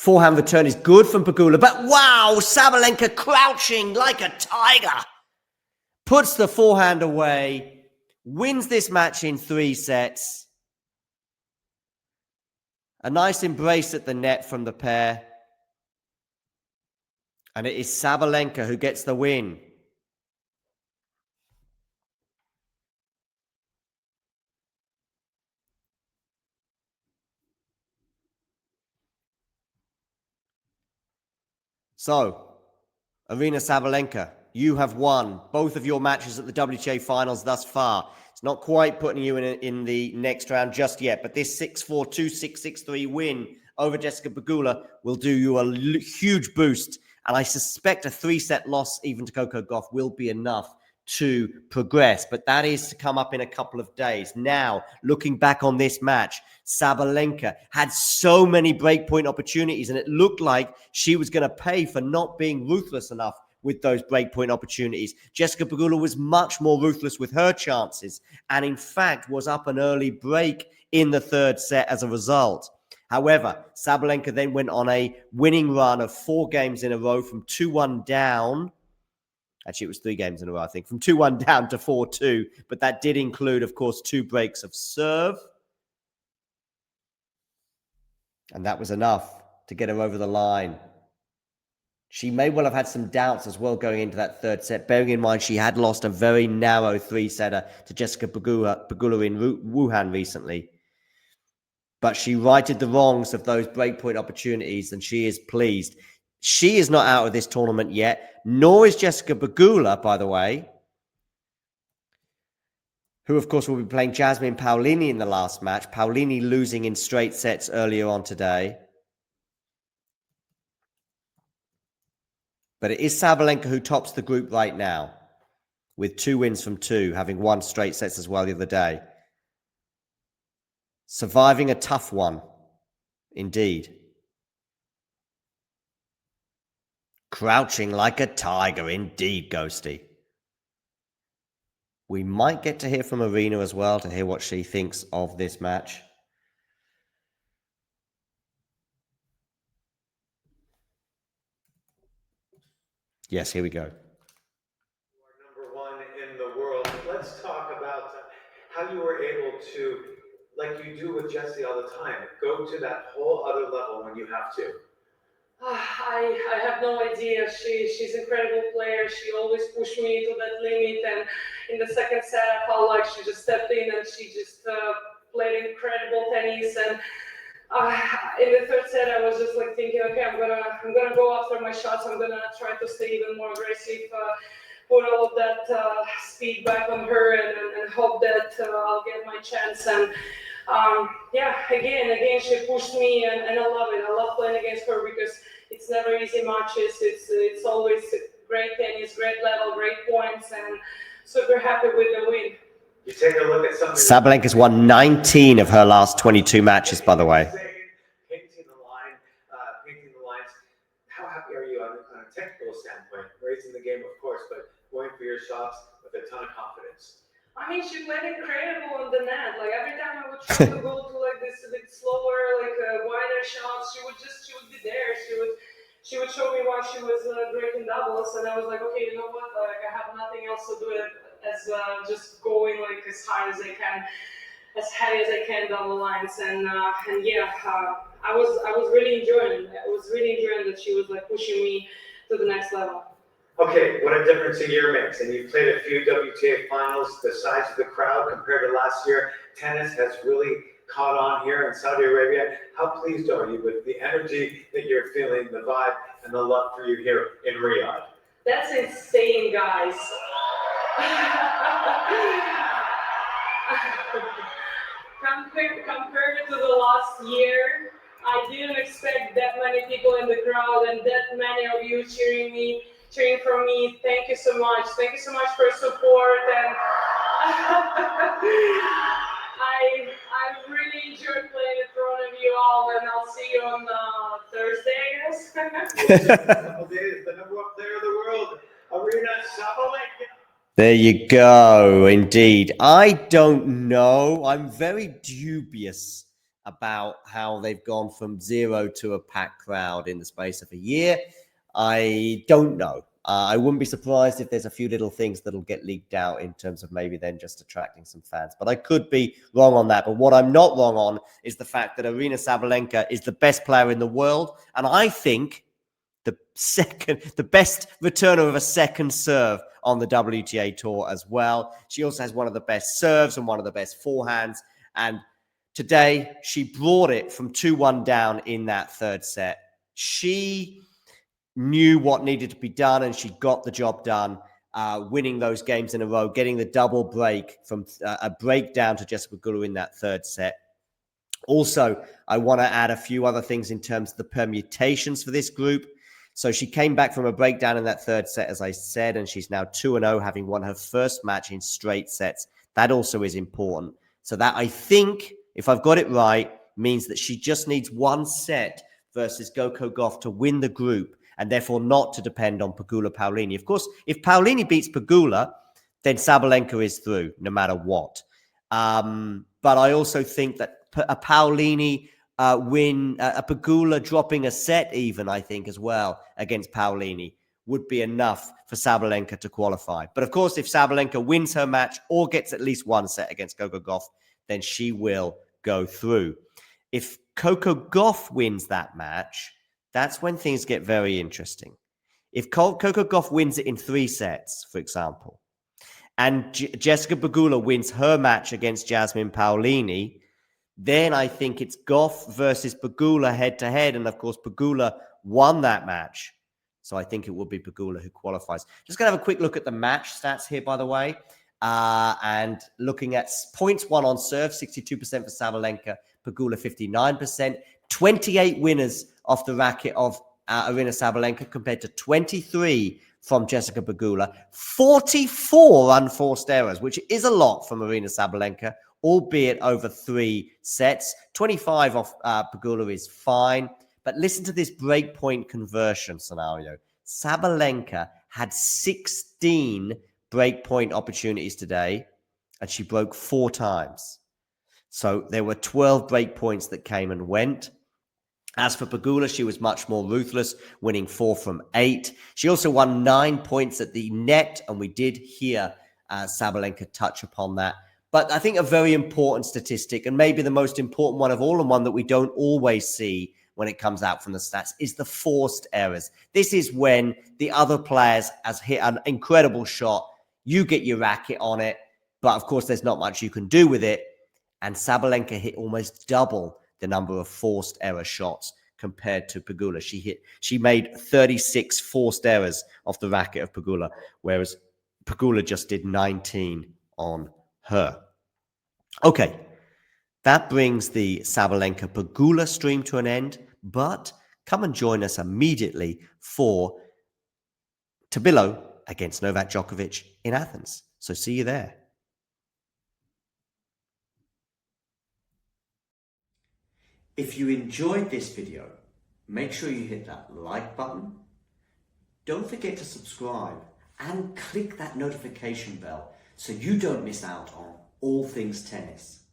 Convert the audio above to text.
Forehand return is good from Pegula, but wow, Sabalenka crouching like a tiger. Puts the forehand away, wins this match in 3 sets. A nice embrace at the net from the pair. And it is Sabalenka who gets the win. So, Aryna Sabalenka, you have won both of your matches at the WTA Finals thus far. It's not quite putting you in the next round just yet, but this 6-4, 2-6, 6-3 win over Jessica Pegula will do you a huge boost. And I suspect a 3-set loss even to Coco Gauff will be enough to progress, but that is to come up in a couple of days. Now, looking back on this match, Sabalenka had so many breakpoint opportunities, and it looked like she was going to pay for not being ruthless enough with those breakpoint opportunities. Jessica Pegula was much more ruthless with her chances, and in fact was up an early break in the 3rd set as a result. However, Sabalenka then went on a winning run of 4 games in a row from 2-1 down. Actually, it was 3 games in a row, I think, from 2-1 down to 4-2. But that did include, of course, 2 breaks of serve. And that was enough to get her over the line. She may well have had some doubts as well going into that 3rd set, bearing in mind she had lost a very narrow 3-setter to Jessica Pegula in Wuhan recently. But she righted the wrongs of those breakpoint opportunities, and she is pleased. She is not out of this tournament yet, nor is Jessica Pegula, by the way, who, of course, will be playing Jasmine Paolini in the last match. Paolini losing in straight sets earlier on today. But it is Sabalenka who tops the group right now, with 2 wins from 2, having won straight sets as well the other day. Surviving a tough one, indeed. Crouching like a tiger, indeed, Ghosty. We might get to hear from Aryna as well, to hear what she thinks of this match. Yes, here we go. You are #1 in the world. Let's talk about how you were able to, like you do with Jessie all the time, go to that whole other level when you have to. I have no idea. She's an incredible player. She always pushed me to that limit, and in the 2nd set I felt like she just stepped in and she just played incredible tennis. And in the 3rd set I was just like thinking, okay, I'm gonna go after my shots. I'm gonna try to stay even more aggressive, put all of that speed back on her, and hope that I'll get my chance. And yeah, again, she pushed me, and I love it. I love playing against her because it's never easy matches. It's always great tennis, great level, great points, and super happy with the win. You take a look at something. Sabalenka's won 19 of her last 22 matches, by the way. Painting the lines. How happy are you on a technical standpoint? Raising the game, of course, but going for your shots with a ton of confidence. I mean, she played incredible on the net. Like every time I would try to go to like this a bit slower, like wider shots, she would be there. She would show me why she was great in doubles, and I was like, okay, you know what? Like I have nothing else to do as just going like as high as I can, as high as I can down the lines. And yeah, I was really enjoying it. I was really enjoying that she was like pushing me to the next level. Okay, what a difference a year makes. And you've played a few WTA finals. The size of the crowd compared to last year, tennis has really caught on here in Saudi Arabia. How pleased are you with the energy that you're feeling, the vibe, and the love for you here in Riyadh? That's insane, guys. Compared to the last year, I didn't expect that many people in the crowd and that many of you cheering for me. Thank you so much. Thank you so much for support, and I really enjoyed playing in front of you all, and I'll see you on Thursday, I guess. A couple days, the #1 player of the world, Aryna Sabalenka. There you go, indeed. I don't know. I'm very dubious about how they've gone from 0 to a packed crowd in the space of a year. I don't know. I wouldn't be surprised if there's a few little things that'll get leaked out in terms of maybe then just attracting some fans. But I could be wrong on that. But what I'm not wrong on is the fact that Aryna Sabalenka is the best player in the world. And I think the best returner of a second serve on the WTA tour as well. She also has one of the best serves and one of the best forehands. And today she brought it from 2-1 down in that third set. She knew what needed to be done and she got the job done, winning those games in a row, getting the double break from a breakdown to Jessica Pegula in that third set. Also, I want to add a few other things in terms of the permutations for this group. So she came back from a breakdown in that third set, as I said, and she's now 2-0, having won her first match in straight sets. That also is important. So that, I think, if I've got it right, means that she just needs one set versus Coco Gauff to win the group and therefore not to depend on Pegula-Paolini. Of course, if Paolini beats Pegula, then Sabalenka is through no matter what. But I also think that a Paolini win, a Pegula dropping a set even, I think, as well, against Paolini would be enough for Sabalenka to qualify. But of course, if Sabalenka wins her match or gets at least one set against Coco Gauff, then she will go through. If Coco Gauff wins that match, that's when things get very interesting. If Coco Gauff wins it in 3 sets, for example, and Jessica Pegula wins her match against Jasmine Paolini, then I think it's Gauff versus Pegula head-to-head. And, of course, Pegula won that match. So I think it will be Pegula who qualifies. Just going to have a quick look at the match stats here, by the way. And looking at points won on serve, 62% for Sabalenka, Pegula 59%. 28 winners off the racket of Aryna Sabalenka compared to 23 from Jessica Pegula. 44 unforced errors, which is a lot from Aryna Sabalenka, albeit over 3 sets. 25 off Pegula is fine. But listen to this breakpoint conversion scenario. Sabalenka had 16 breakpoint opportunities today, and she broke 4 times. So there were 12 breakpoints that came and went. As for Pegula, she was much more ruthless, winning 4 from 8. She also won 9 points at the net, and we did hear Sabalenka touch upon that. But I think a very important statistic, and maybe the most important one of all, and one that we don't always see when it comes out from the stats, is the forced errors. This is when the other players has hit an incredible shot, you get your racket on it, but of course there's not much you can do with it. And Sabalenka hit almost double the number of forced error shots compared to Pegula. She made 36 forced errors off the racket of Pegula, whereas Pegula just did 19 on her. Okay, that brings the Sabalenka-Pegula stream to an end, but come and join us immediately for Tabilo against Novak Djokovic in Athens. So see you there. If you enjoyed this video, make sure you hit that like button. Don't forget to subscribe and click that notification bell so you don't miss out on all things tennis.